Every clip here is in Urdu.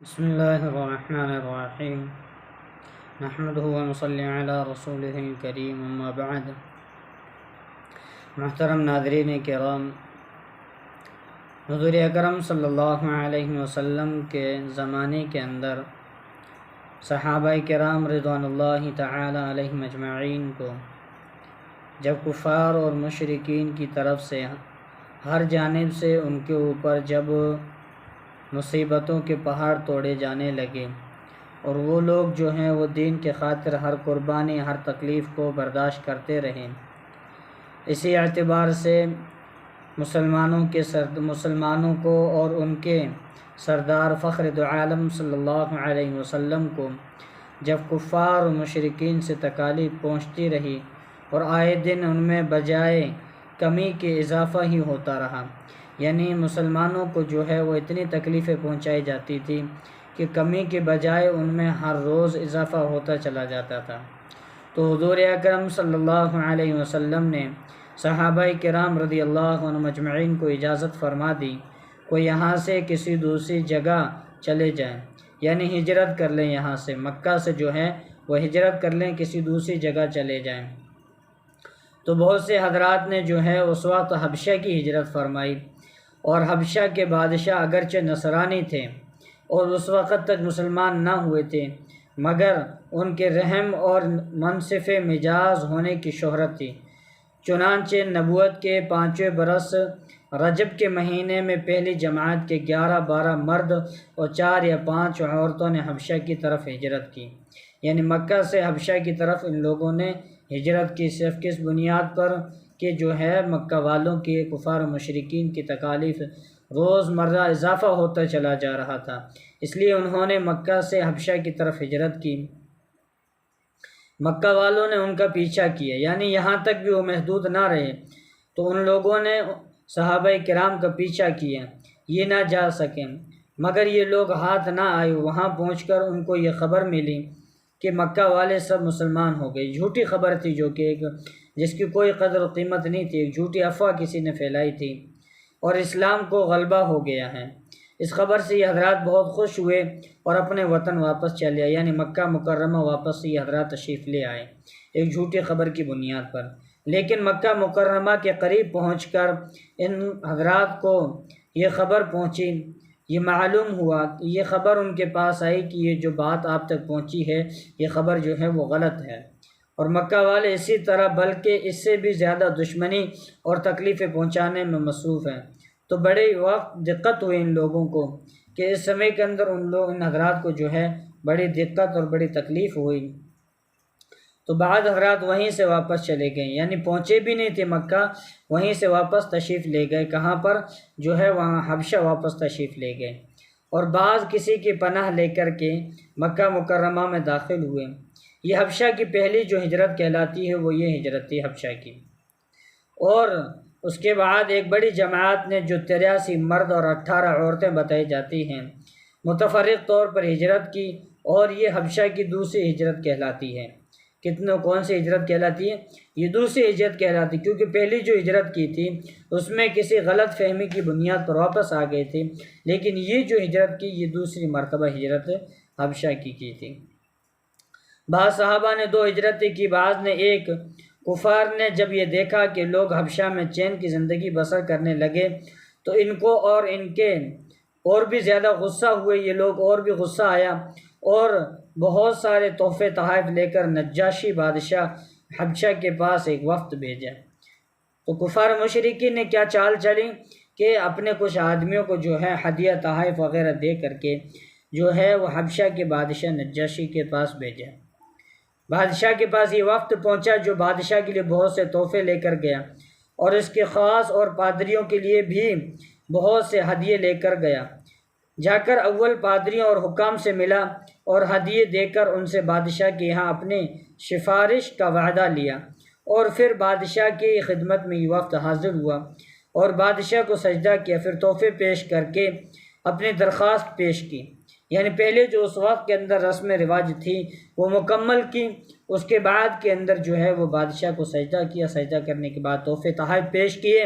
بسم اللہ الرحمن الرحیم نحمدہ ونصلی علی رسولہ الکریم اما بعد۔ محترم ناظرین کرام، حضور اکرم صلی اللہ علیہ وسلم کے زمانے کے اندر صحابہ کرام رضوان اللہ تعالی علیہم اجمعین کو جب کفار اور مشرکین کی طرف سے ہر جانب سے ان کے اوپر جب مصیبتوں کے پہاڑ توڑے جانے لگے اور وہ لوگ جو ہیں وہ دین کے خاطر ہر قربانی ہر تکلیف کو برداشت کرتے رہے، اسی اعتبار سے مسلمانوں کو اور ان کے سردار فخر دو عالم صلی اللہ علیہ وسلم کو جب کفار و مشرکین سے تکالیف پہنچتی رہی اور آئے دن ان میں بجائے کمی کے اضافہ ہی ہوتا رہا، یعنی مسلمانوں کو جو ہے وہ اتنی تکلیفیں پہنچائی جاتی تھی کہ کمی کے بجائے ان میں ہر روز اضافہ ہوتا چلا جاتا تھا۔ تو حضور اکرم صلی اللہ علیہ وسلم نے صحابہ کرام رضی اللہ عنہم اجمعین کو اجازت فرما دی کہ یہاں سے کسی دوسری جگہ چلے جائیں، یعنی ہجرت کر لیں، یہاں سے مکہ سے جو ہے وہ ہجرت کر لیں، کسی دوسری جگہ چلے جائیں۔ تو بہت سے حضرات نے جو ہے اس وقت حبشہ کی ہجرت فرمائی، اور حبشہ کے بادشاہ اگرچہ نصرانی تھے اور اس وقت تک مسلمان نہ ہوئے تھے، مگر ان کے رحم اور منصف مزاج ہونے کی شہرت تھی، چنانچہ نبوت کے 5ویں برس رجب کے مہینے میں پہلی جماعت کے 11-12 مرد اور 4 یا 5 عورتوں نے حبشہ کی طرف ہجرت کی، یعنی مکہ سے حبشہ کی طرف ان لوگوں نے ہجرت کی، صرف کس بنیاد پر کہ جو ہے مکہ والوں کے کفار و مشرکین کی تکالیف روز مرہ اضافہ ہوتا چلا جا رہا تھا، اس لیے انہوں نے مکہ سے حبشہ کی طرف ہجرت کی۔ مکہ والوں نے ان کا پیچھا کیا، یعنی یہاں تک بھی وہ محدود نہ رہے، تو ان لوگوں نے صحابہ کرام کا پیچھا کیا، یہ نہ جا سکیں، مگر یہ لوگ ہاتھ نہ آئے۔ وہاں پہنچ کر ان کو یہ خبر ملی کہ مکہ والے سب مسلمان ہو گئے، جھوٹی خبر تھی جو کہ جس کی کوئی قدر و قیمت نہیں تھی، ایک جھوٹی افواہ کسی نے پھیلائی تھی، اور اسلام کو غلبہ ہو گیا ہے۔ اس خبر سے یہ حضرات بہت خوش ہوئے اور اپنے وطن واپس چلے آئے، یعنی مکہ مکرمہ واپس یہ حضرات تشریف لے آئے ایک جھوٹی خبر کی بنیاد پر۔ لیکن مکہ مکرمہ کے قریب پہنچ کر ان حضرات کو یہ خبر پہنچی، یہ معلوم ہوا، یہ خبر ان کے پاس آئی کہ یہ جو بات آپ تک پہنچی ہے یہ خبر جو ہے وہ غلط ہے، اور مکہ والے اسی طرح بلکہ اس سے بھی زیادہ دشمنی اور تکلیفیں پہنچانے میں مصروف ہیں۔ تو بڑے وقت دقت ہوئی ان لوگوں کو کہ اس سمے کے اندر ان حضرات کو جو ہے بڑی دقت اور بڑی تکلیف ہوئی۔ تو بعض حضرات وہیں سے واپس چلے گئے، یعنی پہنچے بھی نہیں تھے مکہ، وہیں سے واپس تشریف لے گئے، کہاں پر جو ہے وہاں حبشہ واپس تشریف لے گئے، اور بعض کسی کی پناہ لے کر کے مکہ مکرمہ میں داخل ہوئے۔ یہ حبشہ کی پہلی جو ہجرت کہلاتی ہے وہ یہ ہجرت تھی حبشہ کی، اور اس کے بعد ایک بڑی جماعت نے جو 83 مرد اور 18 عورتیں بتائی جاتی ہیں متفرق طور پر ہجرت کی، اور یہ حبشہ کی دوسری ہجرت کہلاتی ہے۔ کون سی ہجرت کہلاتی ہے؟ یہ دوسری ہجرت کہلاتی، کیونکہ پہلی جو ہجرت کی تھی اس میں کسی غلط فہمی کی بنیاد پر واپس آ گئے تھے، لیکن یہ جو ہجرت کی یہ دوسری مرتبہ ہجرت حبشہ کی تھی۔ بعض صحابہ نے 2 ہجرتیں کی، بعض نے ایک۔ کفار نے جب یہ دیکھا کہ لوگ حبشہ میں چین کی زندگی بسر کرنے لگے تو ان کو اور ان کے اور بھی زیادہ غصہ ہوئے، یہ لوگ اور بھی غصہ آیا، اور بہت سارے تحفے تحائف لے کر نجاشی بادشاہ حبشہ کے پاس ایک وفد بھیجا۔ تو کفار مشرکین نے کیا چال چلی کہ اپنے کچھ آدمیوں کو جو ہے ہدیہ تحائف وغیرہ دے کر کے جو ہے وہ حبشہ کے بادشاہ نجاشی کے پاس بھیجا۔ بادشاہ کے پاس یہ وفد پہنچا جو بادشاہ کے لیے بہت سے تحفے لے کر گیا، اور اس کے خاص اور پادریوں کے لیے بھی بہت سے ہدیے لے کر گیا۔ جا کر اول پادریوں اور حکام سے ملا اور ہدیے دے کر ان سے بادشاہ کے یہاں اپنے سفارش کا وعدہ لیا، اور پھر بادشاہ کی خدمت میں یہ وفد حاضر ہوا اور بادشاہ کو سجدہ کیا، پھر تحفے پیش کر کے اپنی درخواست پیش کی، یعنی پہلے جو اس وقت کے اندر رسم رواج تھی وہ مکمل کی، اس کے بعد کے اندر جو ہے وہ بادشاہ کو سجدہ کیا، سجدہ کرنے کے بعد تحفے تحائف پیش کیے،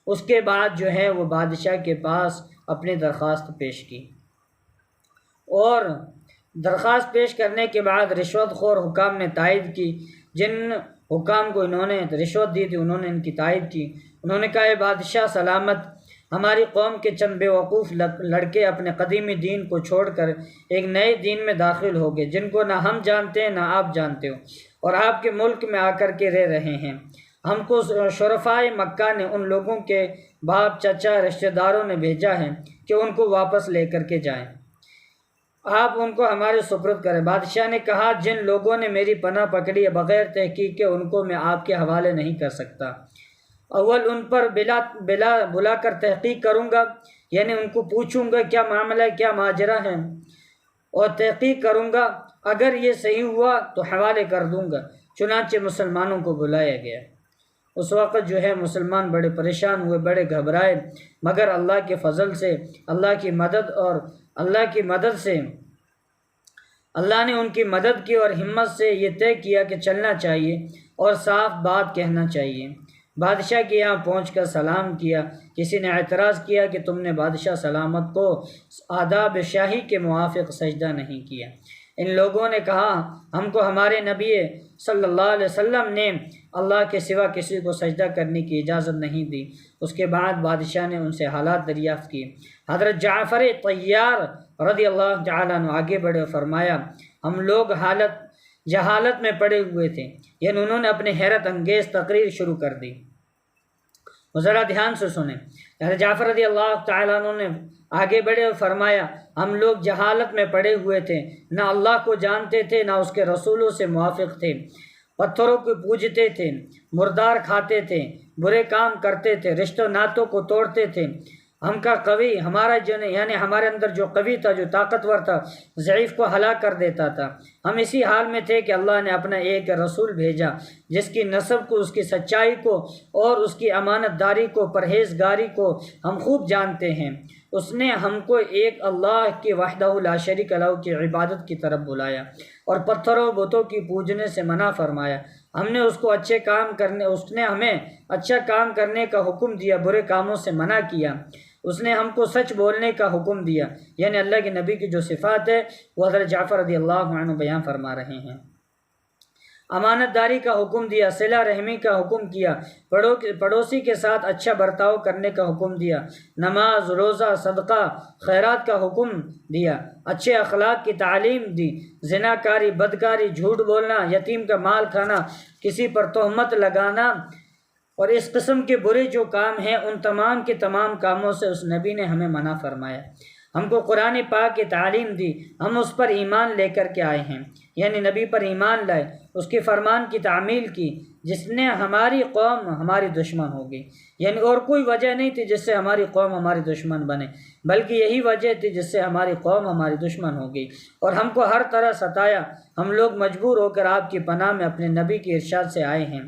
اس کے بعد جو ہے وہ بادشاہ کے پاس اپنی درخواست پیش کی، اور درخواست پیش کرنے کے بعد رشوت خور حکام نے تائید کی۔ جن حکام کو انہوں نے رشوت دی تھی انہوں نے ان کی تائید کی۔ انہوں نے کہا اے بادشاہ سلامت، ہماری قوم کے چند بے وقوف لڑکے اپنے قدیمی دین کو چھوڑ کر ایک نئے دین میں داخل ہو گئے جن کو نہ ہم جانتے ہیں نہ آپ جانتے ہو، اور آپ کے ملک میں آ کر کے رہ رہے ہیں۔ ہم کو شرفائے مکہ نے ان لوگوں کے باپ چچا رشتہ داروں نے بھیجا ہے کہ ان کو واپس لے کر کے جائیں، آپ ان کو ہمارے سپرد کریں۔ بادشاہ نے کہا جن لوگوں نے میری پناہ پکڑی ہے بغیر تحقیق کے ان کو میں آپ کے حوالے نہیں کر سکتا۔ اول ان پر بلا کر تحقیق کروں گا، یعنی ان کو پوچھوں گا کیا معاملہ ہے، کیا ماجرا ہے، اور تحقیق کروں گا، اگر یہ صحیح ہوا تو حوالے کر دوں گا۔ چنانچہ مسلمانوں کو بلایا گیا۔ اس وقت جو ہے مسلمان بڑے پریشان ہوئے، بڑے گھبرائے، مگر اللہ کے فضل سے، اللہ کی مدد سے اللہ نے ان کی مدد کی اور ہمت سے یہ طے کیا کہ چلنا چاہیے اور صاف بات کہنا چاہیے۔ بادشاہ کے یہاں پہنچ کر سلام کیا۔ کسی نے اعتراض کیا کہ تم نے بادشاہ سلامت کو آداب شاہی کے موافق سجدہ نہیں کیا۔ ان لوگوں نے کہا ہم کو ہمارے نبی صلی اللہ علیہ وسلم نے اللہ کے سوا کسی کو سجدہ کرنے کی اجازت نہیں دی۔ اس کے بعد بادشاہ نے ان سے حالات دریافت کیے۔ حضرت جعفر طیار رضی اللہ تعالیٰ عنہ آگے بڑھے اور فرمایا ہم لوگ جہالت میں پڑے ہوئے تھے، یعنی انہوں نے اپنی حیرت انگیز تقریر شروع کر دی۔ ذرا دھیان سے سنیں۔ حضرت جعفر رضی اللہ تعالیٰ عنہ نے آگے بڑھے اور فرمایا ہم لوگ جہالت میں پڑے ہوئے تھے، نہ اللہ کو جانتے تھے نہ اس کے رسولوں سے موافق تھے، پتھروں کو پوجتے تھے، مردار کھاتے تھے، برے کام کرتے تھے، رشتوں ناتوں کو توڑتے تھے۔ یعنی ہمارے اندر جو قوی تھا، جو طاقتور تھا، ضعیف کو ہلاک کر دیتا تھا۔ ہم اسی حال میں تھے کہ اللہ نے اپنا ایک رسول بھیجا جس کی نسب کو، اس کی سچائی کو اور اس کی امانت داری کو، پرہیزگاری کو ہم خوب جانتے ہیں۔ اس نے ہم کو ایک اللہ کی وحدہ لا شریک لہ کی عبادت کی طرف بلایا اور پتھروں بتوں کی پوجنے سے منع فرمایا۔ اس نے ہمیں اچھا کام کرنے کا حکم دیا، برے کاموں سے منع کیا۔ اس نے ہم کو سچ بولنے کا حکم دیا، یعنی اللہ کے نبی کی جو صفات ہے وہ حضرت جعفر رضی اللہ عنہ بیان فرما رہے ہیں۔ امانت داری کا حکم دیا، صلہ رحمی کا حکم کیا، پڑوسی کے ساتھ اچھا برتاؤ کرنے کا حکم دیا، نماز، روزہ، صدقہ، خیرات کا حکم دیا، اچھے اخلاق کی تعلیم دی، زناکاری، بدکاری، جھوٹ بولنا، یتیم کا مال کھانا، کسی پر تہمت لگانا اور اس قسم کے برے جو کام ہیں ان تمام کے تمام کاموں سے اس نبی نے ہمیں منع فرمایا۔ ہم کو قرآن پاک کی تعلیم دی، ہم اس پر ایمان لے کر کے آئے ہیں، یعنی نبی پر ایمان لائے، اس کے فرمان کی تعمیل کی، جس نے ہماری قوم ہماری دشمن ہو گئی، یعنی اور کوئی وجہ نہیں تھی جس سے ہماری قوم ہماری دشمن بنے، بلکہ یہی وجہ تھی جس سے ہماری قوم ہماری دشمن ہو گئی اور ہم کو ہر طرح ستایا۔ ہم لوگ مجبور ہو کر آپ کی پناہ میں اپنے نبی کے ارشاد سے آئے ہیں۔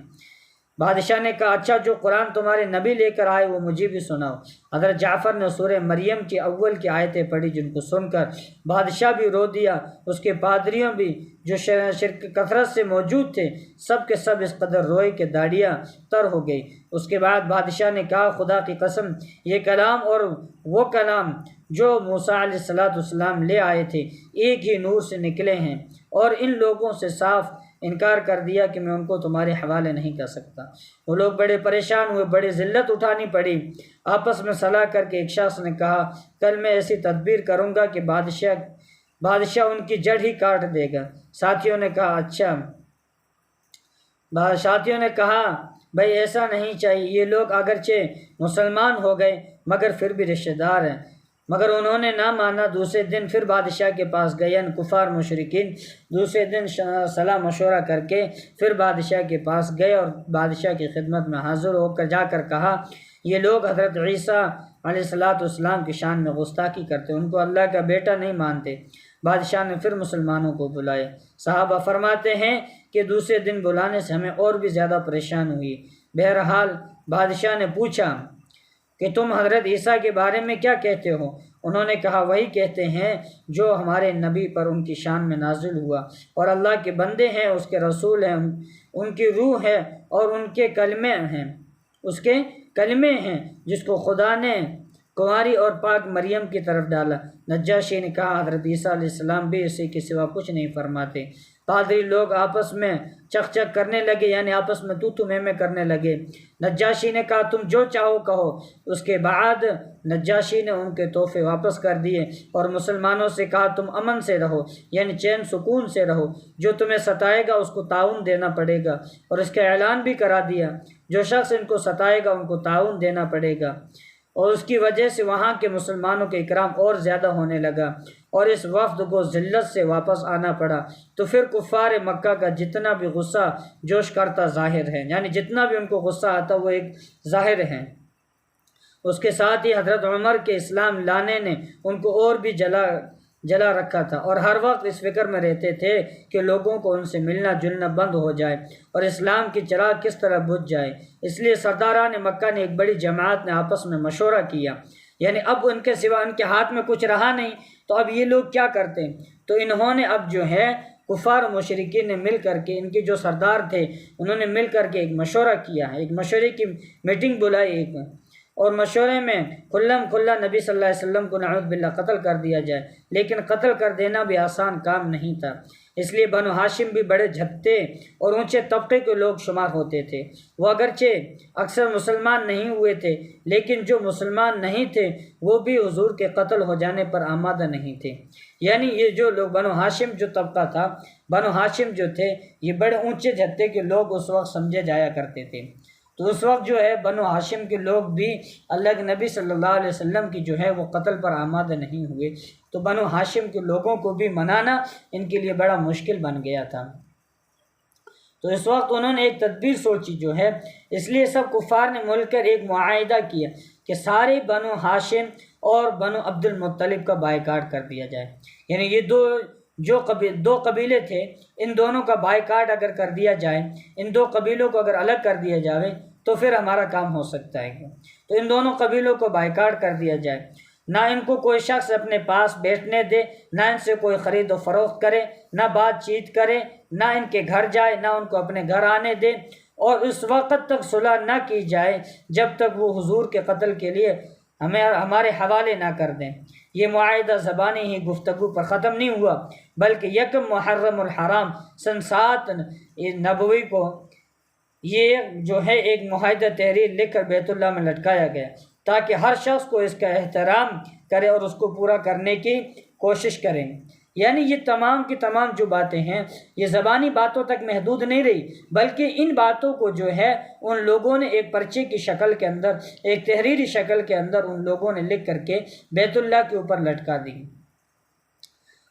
بادشاہ نے کہا اچھا جو قرآن تمہارے نبی لے کر آئے وہ مجھے بھی سناؤ۔ حضرت جعفر نے سورہ مریم کی اول کی آیتیں پڑھی جن کو سن کر بادشاہ بھی رو دیا، اس کے پادریوں بھی جو شرک کثرت سے موجود تھے سب کے سب اس قدر روئے کہ داڑیاں تر ہو گئی۔ اس کے بعد بادشاہ نے کہا خدا کی قسم یہ کلام اور وہ کلام جو موسیٰ علیہ السلام لے آئے تھے ایک ہی نور سے نکلے ہیں، اور ان لوگوں سے صاف انکار کر دیا کہ میں ان کو تمہارے حوالے نہیں کر سکتا۔ وہ لوگ بڑے پریشان ہوئے، بڑی ذلت اٹھانی پڑی۔ آپس میں صلاح کر کے ایک شخص نے کہا کل میں ایسی تدبیر کروں گا کہ بادشاہ ان کی جڑ ہی کاٹ دے گا۔ ساتھیوں نے کہا اچھا، ساتھیوں نے کہا بھائی ایسا نہیں چاہیے، یہ لوگ اگرچہ مسلمان ہو گئے مگر پھر بھی رشتہ دار ہیں، مگر انہوں نے نہ مانا۔ دوسرے دن پھر بادشاہ کے پاس گئے، یعنی کفار مشرکین دوسرے دن صلاح مشورہ کر کے پھر بادشاہ کے پاس گئے اور بادشاہ کی خدمت میں حاضر ہو کر جا کر کہا یہ لوگ حضرت عیسیٰ علیہ السلام کی شان میں گستاخی کرتے، ان کو اللہ کا بیٹا نہیں مانتے۔ بادشاہ نے پھر مسلمانوں کو بلائے۔ صحابہ فرماتے ہیں کہ دوسرے دن بلانے سے ہمیں اور بھی زیادہ پریشان ہوئی۔ بہرحال بادشاہ نے پوچھا کہ تم حضرت عیسیٰ کے بارے میں کیا کہتے ہو؟ انہوں نے کہا وہی کہتے ہیں جو ہمارے نبی پر ان کی شان میں نازل ہوا، اور اللہ کے بندے ہیں، اس کے رسول ہیں، ان کی روح ہے اور ان کے کلمے ہیں، اس کے کلمے ہیں جس کو خدا نے کنواری اور پاک مریم کی طرف ڈالا۔ نجاشی نے کہا حضرت عیسیٰ علیہ السلام بھی اسی کے سوا کچھ نہیں فرماتے۔ پادری لوگ آپس میں چک چک کرنے لگے، یعنی آپس میں تو میں کرنے لگے۔ نجاشی نے کہا تم جو چاہو کہو۔ اس کے بعد نجاشی نے ان کے تحفے واپس کر دیے اور مسلمانوں سے کہا تم امن سے رہو، یعنی چین سکون سے رہو، جو تمہیں ستائے گا اس کو تعاون دینا پڑے گا، اور اس کا اعلان بھی کرا دیا جو شخص ان کو ستائے گا ان کو تعاون دینا پڑے گا۔ اور اس کی وجہ سے وہاں کے مسلمانوں کا اکرام اور زیادہ ہونے لگا اور اس وفد کو ذلت سے واپس آنا پڑا۔ تو پھر کفار مکہ کا جتنا بھی غصہ جوش کرتا ظاہر ہے، یعنی جتنا بھی ان کو غصہ آتا وہ ایک ظاہر ہے۔ اس کے ساتھ ہی حضرت عمر کے اسلام لانے نے ان کو اور بھی جلا رکھا تھا، اور ہر وقت اس فکر میں رہتے تھے کہ لوگوں کو ان سے ملنا جلنا بند ہو جائے اور اسلام کی چراغ کس طرح بجھ جائے۔ اس لیے سرداران مکہ نے ایک بڑی جماعت نے آپس میں مشورہ کیا، یعنی اب ان کے سوا ان کے ہاتھ میں کچھ رہا نہیں، تو اب یہ لوگ کیا کرتے؟ تو انہوں نے اب جو ہے کفار و مشرکین نے مل کر کے، ان کے جو سردار تھے انہوں نے مل کر کے ایک مشورہ کیا، ایک مشورے کی میٹنگ بلائی ایک، اور مشورے میں کھلا نبی صلی اللہ علیہ وسلم کو نعوذ باللہ قتل کر دیا جائے، لیکن قتل کر دینا بھی آسان کام نہیں تھا، اس لیے بنو ہاشم بھی بڑے جھپٹے اور اونچے طبقے کے لوگ شمار ہوتے تھے۔ وہ اگرچہ اکثر مسلمان نہیں ہوئے تھے، لیکن جو مسلمان نہیں تھے وہ بھی حضور کے قتل ہو جانے پر آمادہ نہیں تھے۔ یعنی یہ جو لوگ بنو ہاشم جو طبقہ تھا، بنو ہاشم جو تھے یہ بڑے اونچے جھپٹے کے لوگ اس وقت سمجھے جایا کرتے تھے۔ تو اس وقت جو ہے بنو ہاشم کے لوگ بھی اللہ کے نبی صلی اللہ علیہ وسلم کی جو ہے وہ قتل پر آمادہ نہیں ہوئے، تو بنو ہاشم کے لوگوں کو بھی منانا ان کے لیے بڑا مشکل بن گیا تھا۔ تو اس وقت انہوں نے ایک تدبیر سوچی جو ہے، اس لیے سب کفار نے مل کر ایک معاہدہ کیا کہ سارے بنو ہاشم اور بنو عبد المطلب کا بائیکاٹ کر دیا جائے، یعنی یہ دو قبیلے تھے، ان دونوں کا بائیکاٹ اگر کر دیا جائے، ان دو قبیلوں کو اگر الگ کر دیا جائے تو پھر ہمارا کام ہو سکتا ہے۔ تو ان دونوں قبیلوں کو بائیکاٹ کر دیا جائے، نہ ان کو کوئی شخص اپنے پاس بیٹھنے دے، نہ ان سے کوئی خرید و فروخت کرے، نہ بات چیت کرے، نہ ان کے گھر جائے، نہ ان کو اپنے گھر آنے دے، اور اس وقت تک صلح نہ کی جائے جب تک وہ حضور کے قتل کے لیے ہمارے حوالے نہ کر دیں۔ یہ معاہدہ زبانی ہی گفتگو پر ختم نہیں ہوا، بلکہ یکم محرم الحرام سن 7 نبوی کو یہ جو ہے ایک معاہدہ تحریر لکھ کر بیت اللہ میں لٹکایا گیا، تاکہ ہر شخص کو اس کا احترام کرے اور اس کو پورا کرنے کی کوشش کریں۔ یعنی یہ تمام کی تمام جو باتیں ہیں یہ زبانی باتوں تک محدود نہیں رہی، بلکہ ان باتوں کو جو ہے ان لوگوں نے ایک پرچے کی شکل کے اندر، ایک تحریری شکل کے اندر ان لوگوں نے لکھ کر کے بیت اللہ کے اوپر لٹکا دی،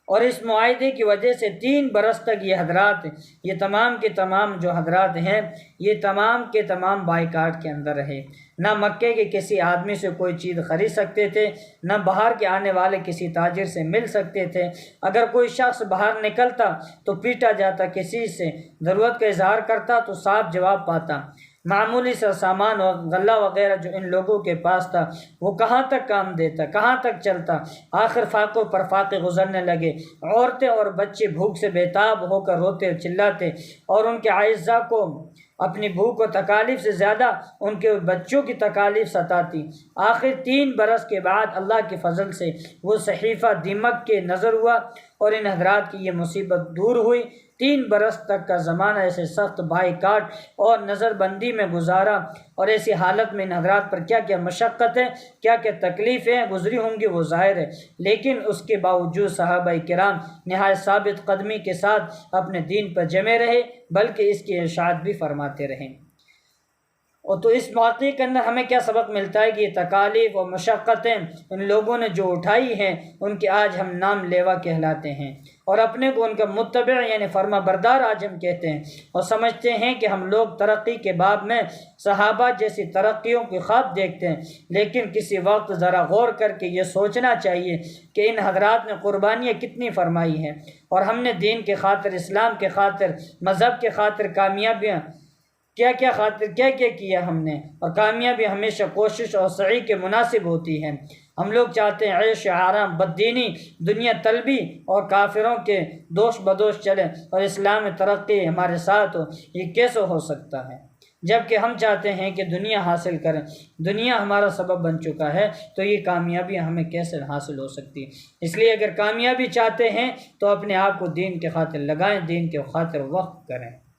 اور اس معاہدے کی وجہ سے 3 برس تک یہ حضرات، یہ تمام کے تمام جو حضرات ہیں یہ تمام کے تمام بائیکاٹ کے اندر رہے، نہ مکے کے کسی آدمی سے کوئی چیز خرید سکتے تھے، نہ باہر کے آنے والے کسی تاجر سے مل سکتے تھے، اگر کوئی شخص باہر نکلتا تو پیٹا جاتا، کسی سے ضرورت کا اظہار کرتا تو صاف جواب پاتا، معمولی سا سامان اور غلہ وغیرہ جو ان لوگوں کے پاس تھا وہ کہاں تک کام دیتا، کہاں تک چلتا، آخر فاقوں پر فاقے گزرنے لگے، عورتیں اور بچے بھوک سے بےتاب ہو کر روتے اور چلاتے، اور ان کے اعزاء کو اپنی بھوک و تکالیف سے زیادہ ان کے بچوں کی تکالیف ستاتی۔ آخر 3 برس کے بعد اللہ کے فضل سے وہ صحیفہ دمشق کے نظر ہوا اور ان حضرات کی یہ مصیبت دور ہوئی۔ 3 برس تک کا زمانہ ایسے سخت بائیکاٹ اور نظر بندی میں گزارا، اور ایسی حالت میں ان حضرات پر کیا کیا مشقتیں، کیا کیا تکلیفیں گزری ہوں گی وہ ظاہر ہے، لیکن اس کے باوجود صحابہ کرام نہایت ثابت قدمی کے ساتھ اپنے دین پر جمے رہے، بلکہ اس کی اشاعت بھی فرماتے رہے۔ اور تو اس واقعے کے اندر ہمیں کیا سبق ملتا ہے کہ یہ تکالیف اور مشقتیں ان لوگوں نے جو اٹھائی ہیں ان کے آج ہم نام لیوا کہلاتے ہیں، اور اپنے کو ان کا متبع یعنی فرما بردار آج ہم کہتے ہیں، اور سمجھتے ہیں کہ ہم لوگ ترقی کے باب میں صحابہ جیسی ترقیوں کی خواب دیکھتے ہیں، لیکن کسی وقت ذرا غور کر کے یہ سوچنا چاہیے کہ ان حضرات نے قربانیاں کتنی فرمائی ہیں، اور ہم نے دین کے خاطر، اسلام کے خاطر، مذہب کے خاطر کامیابیاں کیا کیا ہم نے، اور کامیابی ہمیشہ کوشش اور سعی کے مناسب ہوتی ہے۔ ہم لوگ چاہتے ہیں عیش آرام، بددینی، دنیا طلبی اور کافروں کے دوش بدوش چلے اور اسلام میں ترقی ہمارے ساتھ ہو، یہ کیسے ہو سکتا ہے؟ جبکہ ہم چاہتے ہیں کہ دنیا حاصل کریں، دنیا ہمارا سبب بن چکا ہے، تو یہ کامیابی ہمیں کیسے حاصل ہو سکتی ہے؟ اس لیے اگر کامیابی چاہتے ہیں تو اپنے آپ کو دین کے خاطر لگائیں، دین کے خاطر وقف کریں۔